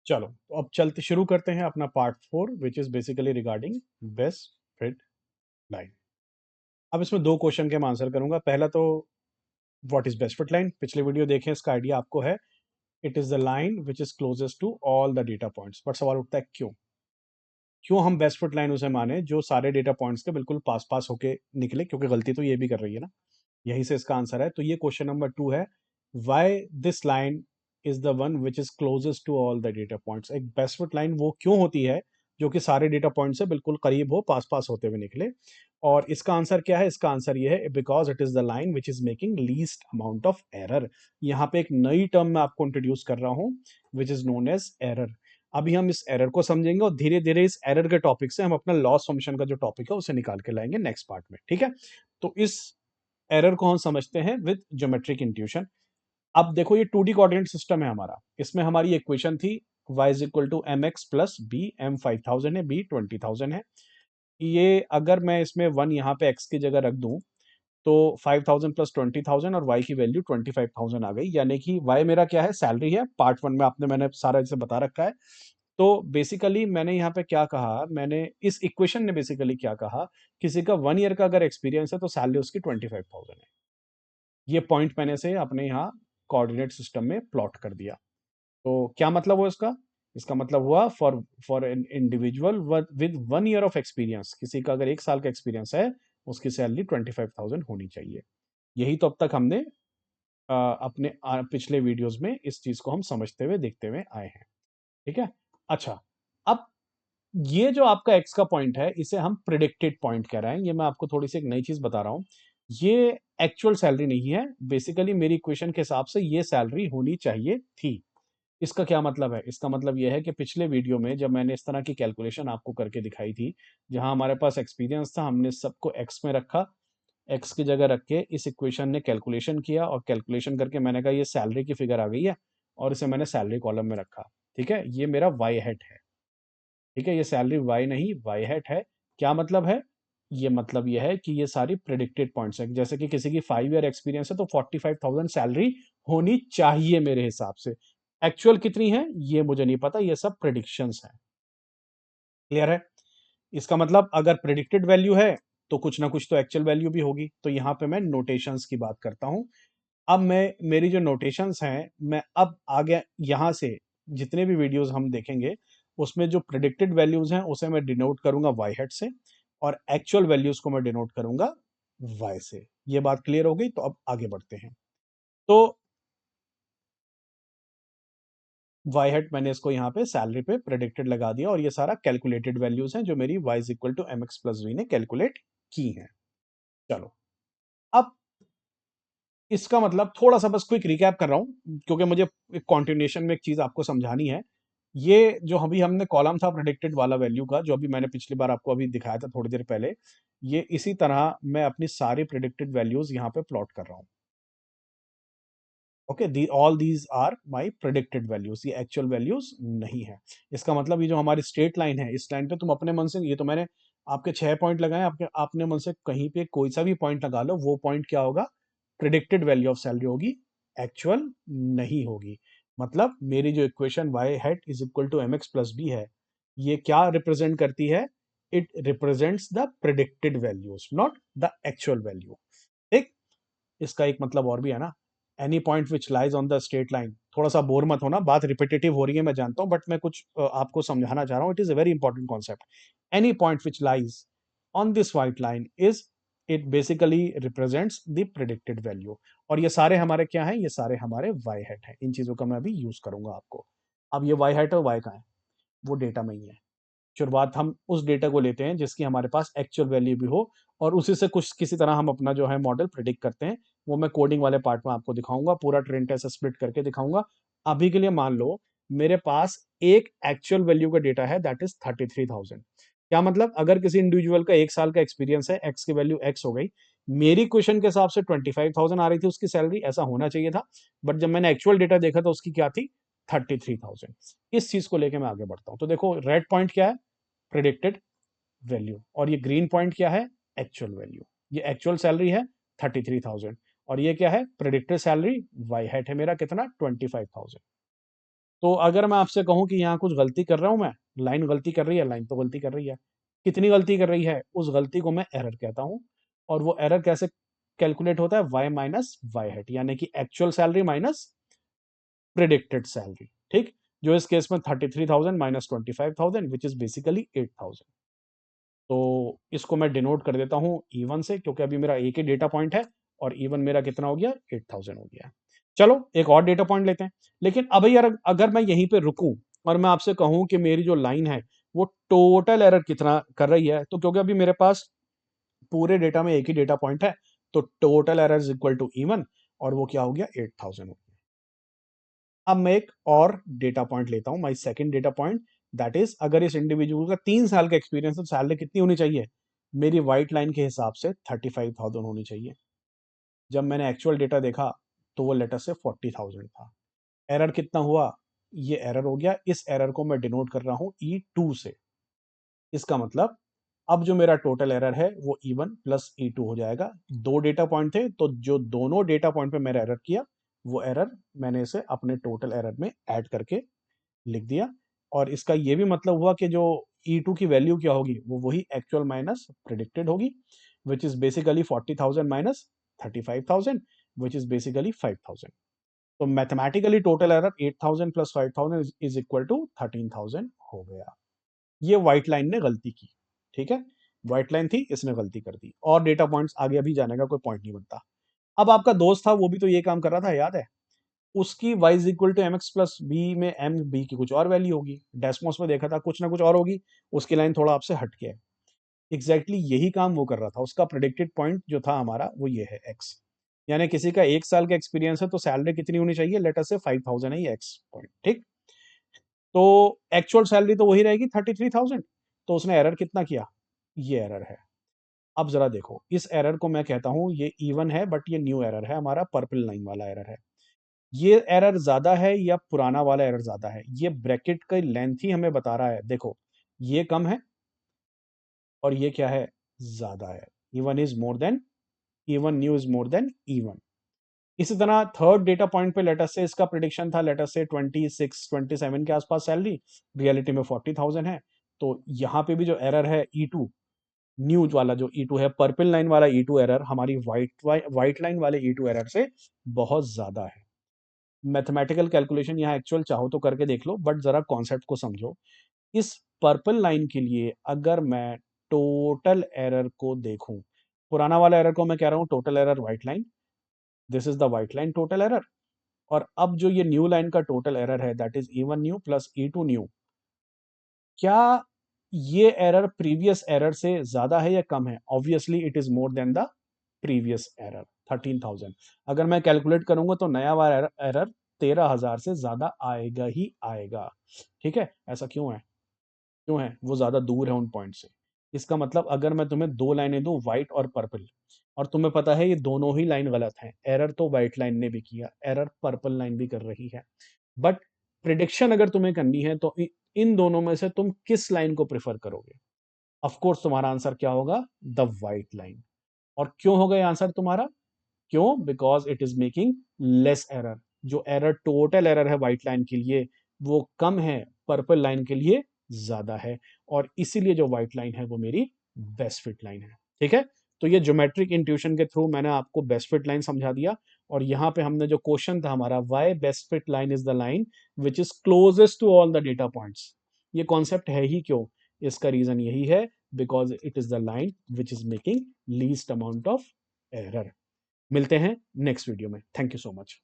चलो तो अब चलते शुरू करते हैं अपना part 4 which is basically regarding best fit line. अब इसमें दो क्वेश्चन के मैं आंसर करूंगा। पहला तो what is best fit line, पिछले वीडियो देखें, इसका आइडिया आपको है। It is the line which is closest to all the data points. But सवाल उठता है क्यों, क्यों हम बेस्ट फिट लाइन उसे माने जो सारे डेटा पॉइंट्स के बिल्कुल पास पास होके निकले, क्योंकि गलती तो ये भी कर रही है ना। यही से इसका आंसर है। तो ये क्वेश्चन नंबर 2 है, why this line is the one which is closest to all the data points. एक बेस्ट फिट लाइन वो क्यों होती है जो कि सारे डेटा पॉइंट से बिल्कुल करीब हो, पास पास होते हुए निकले। और इसका आंसर क्या है, इसका आंसर ये है, because it is the line which is making least amount of error. यहाँ पे एक नई टर्म मैं आपको इंट्रोड्यूस कर रहा हूँ which is known as error. अभी हम इस एरर को समझेंगे और धीरे धीरे इस एरर के टॉपिक से हम अपना लॉस फंक्शन का जो टॉपिक है उसे निकाल के लाएंगे नेक्स्ट पार्ट में, ठीक है। तो इस एरर को हम समझते हैं विद ज्योमेट्रिक इंट्यूशन। अब देखो ये 2D कोऑर्डिनेट सिस्टम है हमारा। इसमें हमारी इक्वेशन थी y is equal to m x plus b, m 5000 है, बी 20,000 है। ये अगर मैं इसमें 1 यहाँ पे x की जगह रख दूं तो 5000 प्लस 20,000 और y की वैल्यू 25,000 आ गई। यानी कि y मेरा क्या है, सैलरी है। पार्ट 1 में मैंने सारा इसे बता रखा है। तो बेसिकली मैंने यहाँ पे क्या कहा, मैंने इस इक्वेशन ने बेसिकली क्या कहा, किसी का 1 ईयर का अगर एक्सपीरियंस है तो सैलरी उसकी 25,000 है। ये पॉइंट मैंने से अपने यहाँ कोऑर्डिनेट सिस्टम में प्लॉट कर दिया। तो क्या मतलब हुआ इसका, इसका मतलब हुआ for for an individual with 1 year of experience, किसी का अगर 1 साल का एक्सपीरियंस है उसकी सैलरी 25,000 होनी चाहिए। यही तो अब तक हमने अपने पिछले वीडियोस में इस चीज को हम समझते हुए देखते हुए आए हैं, ठीक है। अच्छा, अब ये जो आपका एक्स का पॉइंट है इसे हम प्रिडिक्टेड पॉइंट कह रहे हैं। ये मैं आपको थोड़ी सी एक नई चीज बता रहा हूं। ये एक्चुअल सैलरी नहीं है। बेसिकली मेरी इक्वेशन के हिसाब से ये सैलरी होनी चाहिए थी। इसका क्या मतलब है, इसका मतलब यह है कि पिछले वीडियो में जब मैंने इस तरह की कैलकुलेशन आपको करके दिखाई थी, जहां हमारे पास एक्सपीरियंस था, हमने सबको एक्स में रखा, एक्स की जगह रख के इस इक्वेशन ने कैलकुलेशन किया और कैलकुलेशन करके मैंने कहा ये सैलरी की फिगर आ गई है और इसे मैंने सैलरी कॉलम में रखा, ठीक है। ये मेरा वाई हेड है, ठीक है। ये सैलरी वाई नहीं वाई हेड है। क्या मतलब है, ये मतलब ये है कि ये सारी प्रिडिक्टेड पॉइंट्स हैं। जैसे कि किसी की 5 ईयर एक्सपीरियंस है तो 45,000 सैलरी होनी चाहिए मेरे हिसाब से। एक्चुअल कितनी है ये मुझे नहीं पता, ये सब प्रिडिक्शंस हैं। क्लियर है। इसका मतलब अगर प्रिडिक्टेड वैल्यू है तो कुछ ना कुछ तो एक्चुअल वैल्यू भी होगी। तो यहां पे मैं नोटेशंस की बात करता हूं। अब मैं मेरी जो नोटेशंस हैं, मैं अब आगे यहां से जितने भी वीडियोस हम देखेंगे उसमें जो प्रिडिक्टेड वैल्यूज हैं उसे मैं डिनोट करूंगा वाई हेड से और एक्चुअल वैल्यूज को मैं डिनोट करूंगा वाई से। ये बात क्लियर हो गई। तो अब आगे बढ़ते हैं। तो वाई हेड मैंने इसको यहाँ पे सैलरी पे प्रेडिक्टेड लगा दिया और ये सारा कैलकुलेटेड वैल्यूज हैं जो मेरी y is equal to m x plus b ने कैलकुलेट की हैं। चलो, अब इसका मतलब थोड़ा सा बस क्विक रिकैप कर रहा हूं क्योंकि मुझे एक कॉन्टिन्यूएशन में एक चीज आपको समझानी है। ये जो अभी हमने कॉलम था प्रेडिक्टेड वाला वैल्यू का, जो अभी मैंने पिछली बार आपको अभी दिखाया था थोड़ी देर पहले, ये इसी तरह मैं अपनी सारी प्रेडिक्टेड वैल्यूज यहाँ पे प्लॉट कर रहा हूँ। Okay, the all these are my predicted values, ये एक्चुअल वैल्यूज नहीं है। इसका मतलब ये जो हमारी स्ट्रेट लाइन है, इस लाइन पे तुम अपने मन से, ये तो मैंने आपके 6 पॉइंट लगाए, आपके आपने मन से कहीं पे कोई सा भी पॉइंट लगा लो, वो पॉइंट क्या होगा, प्रिडिक्टेड वैल्यू ऑफ सैलरी होगी, एक्चुअल नहीं होगी। मतलब मेरी जो equation y hat is equal to m x plus b है, ये क्या रिप्रेजेंट करती है, it represents the predicted values, not the actual value. ठीक। इसका एक मतलब और भी है ना, any point which lies on the straight line. थोड़ा सा बोर मत होना, बात रिपीटेटिव हो रही है मैं जानता हूं, बट मैं कुछ आपको समझाना चाह रहा हूं। It is a very important concept. Any point which lies on this white line is, it basically represents the predicted value. और ये सारे हमारे क्या हैं, ये सारे हमारे वाई हेट हैं। इन चीजों का मैं अभी यूज करूंगा आपको। अब ये वाई हेट और वाई का है, वो डेटा में ही है। शुरुआत हम उस डेटा को लेते हैं जिसकी हमारे पास एक्चुअल वैल्यू भी हो और उसी से कुछ किसी तरह हम अपना जो है मॉडल प्रिडिक्ट करते हैं। वो मैं कोडिंग वाले पार्ट में आपको दिखाऊंगा, पूरा ट्रेन टेस्ट स्प्लिट करके दिखाऊंगा। अभी के लिए मान लो मेरे पास एक एक्चुअल वैल्यू का डेटा है, दैट इज 33,000। क्या मतलब, अगर किसी इंडिविजुअल का 1 साल का एक्सपीरियंस है, एक्स की वैल्यू एक्स हो गई, मेरी क्वेश्चन के हिसाब से 25,000 आ रही थी उसकी सैलरी, ऐसा होना चाहिए था। बट जब मैंने एक्चुअल डेटा देखा तो उसकी क्या थी, 33,000। इस चीज को लेकर मैं आगे बढ़ता हूं। तो देखो रेड पॉइंट क्या है, प्रिडिक्टेड वैल्यू, और ये ग्रीन पॉइंट क्या है, एक्चुअल वैल्यू। ये एक्चुअल सैलरी है 33,000 और ये क्या है, प्रिडिक्टेड सैलरी वाई हैट है मेरा कितना, 25,000। तो अगर मैं आपसे कहूँ कि यहाँ कुछ गलती कर रहा हूँ मैं, लाइन गलती कर रही है, लाइन तो गलती कर रही है। कितनी गलती कर रही है? उस गलती को मैं एरर कहता हूँ और वो एरर कैसे कैलकुलेट होता है? y माइनस y हैट यानी कि actual salary minus predicted salary, ठीक? जो इस केस में 33,000 माइनस 25,000 व्हिच इज़ बेसिकली 8,000। तो इसको मैं डिनोट कर देता हूँ E1 से क्योंकि अभी मेरा एक ही डेटा पॉइंट है और E1 मेरा कितना हो गया? 8,000 हो गया। चलो एक और डेटा पॉइंट लेते हैं। लेकिन अब यार अगर मैं यहीं पे रुकूँ और मैं आपसे कहूँ कि मेरी जो लाइन है वो टोटल एरर कितना कर रही है, तो क्योंकि अभी मेरे पास पूरे डेटा में एक ही डेटा पॉइंट है, तो total error is equal to E1 और वो क्या हो गया? 8,000 हो गया। अब मैं एक और डेटा पॉइंट लेता हूं, my second data point, that is अगर इस इंडिविजुअल का 3 साल का एक्सपीरियंस है तो सैलरी कितनी होनी चाहिए? मेरी व्हाइट लाइन के हिसाब से 35,000 होनी चाहिए। जब मैंने एक्चुअल डेटा देखा तो वो लेटर से 40,000 था। एरर कितना हुआ? ये एरर हो गया। इस एरर को मैं डिनोट कर रहा हूं E2 से। इसका मतलब अब जो मेरा टोटल एरर है वो E1 प्लस E2 हो जाएगा। दो डेटा पॉइंट थे तो जो दोनों डेटा पॉइंट पे मैंने एरर किया वो एरर मैंने इसे अपने टोटल एरर में ऐड करके लिख दिया। और इसका ये भी मतलब हुआ कि जो E2 की वैल्यू क्या होगी वो वही एक्चुअल माइनस प्रिडिक्टेड होगी, which is basically 40,000 minus 35,000 which is basically 5,000। तो mathematically total error 8,000 plus 5,000 is equal to 13,000 हो गया। ये व्हाइट लाइन ने गलती की, ठीक है? व्हाइट लाइन थी, इसने गलती कर दी और डेटा पॉइंट्स आगे अभी जाने का कोई पॉइंट नहीं बनता। अब आपका दोस्त था वो भी तो ये काम कर रहा था, याद है? उसकी y is equal to mx plus b में m b की कुछ और वैल्यू होगी। डेस्मोस में देखा था कुछ ना कुछ और होगी। उसकी लाइन थोड़ा आपसे हट के है। एग्जैक्टली यही काम वो कर रहा था। उसका प्रेडिक्टेड पॉइंट जो था हमारा वो ये है x। यानी किसी का 1 साल का एक्सपीरियंस है तो सैलरी कितनी होनी चाहिए? लेट अस से 5,000 है ये x पॉइंट, ठीक? तो एक्चुअल सैलरी तो वही रहेगी 33,000। तो उसने एरर कितना किया? ये एरर है। अब जरा देखो, इस एरर को मैं कहता हूं ये E1 है बट ये न्यू एरर है, हमारा पर्पल लाइन वाला एरर है। ये एरर ज्यादा है या पुराना वाला एरर ज्यादा है? ये ब्रैकेट का लेंथ ही हमें बता रहा है। देखो, ये कम है और ये क्या है? ज्यादा है। E1 is more than E1 new is more than E1। इसी तरह थर्ड डेटा पॉइंट पे लेटर से इसका प्रिडिक्शन था लेटर से 26-27 के आसपास सैलरी, रियलिटी में 40,000 है। तो यहाँ पे भी जो एरर है E2 न्यू वाला, जो E2 है पर्पल लाइन वाला E2 एरर हमारी व्हाइट लाइन वाले E2 एरर से बहुत ज्यादा है। मैथमेटिकल कैलकुलेशन यहाँ एक्चुअल चाहो तो करके देख लो बट जरा कॉन्सेप्ट को समझो। इस पर्पल लाइन के लिए अगर मैं टोटल एरर को देखूं, पुराना वाला एरर को मैं कह रहा हूं total error white line, this is the white line total error. और अब जो ये न्यू लाइन का टोटल एरर है that is E1 new plus E2 new, क्या ये एरर प्रीवियस एरर से ज्यादा है या कम है? Obviously it is more than the previous error 13,000। अगर मैं कैलकुलेट करूंगा तो नया वाला एरर 13,000 से ज्यादा आएगा ही आएगा, ठीक है? ऐसा क्यों है? क्यों है? वो ज्यादा दूर है उन पॉइंट से। इसका मतलब अगर मैं तुम्हें दो लाइनें दूं व्हाइट और पर्पल और तुम्हें पता है ये दोनों ही लाइन गलत हैं, एरर तो व्हाइट लाइन ने भी किया, एरर पर्पल लाइन भी कर रही है, बट प्रिडिक्शन अगर तुम्हें करनी है तो इन दोनों में से तुम किस लाइन को प्रेफर करोगे? ऑफ कोर्स तुम्हारा आंसर क्या होगा? The white line. और क्यों होगा ये आंसर तुम्हारा? क्यों? Because it is making less error. जो एरर टोटल एरर है व्हाइट लाइन के लिए वो कम है, पर्पल लाइन के लिए ज्यादा है। और इसीलिए जो व्हाइट लाइन है वो मेरी बेस्ट फिट लाइन है, ठीक है? तो ये ज्योमेट्रिक इंट्यूशन के थ्रू मैंने आपको बेस्ट फिट लाइन समझा दिया। और यहाँ पे हमने जो क्वेश्चन था हमारा, why best fit line is the line which is closest to all the data points, ये कॉन्सेप्ट है ही क्यों? इसका रीजन यही है because it is the line which is making least amount of error. मिलते हैं नेक्स्ट वीडियो में। Thank you so much.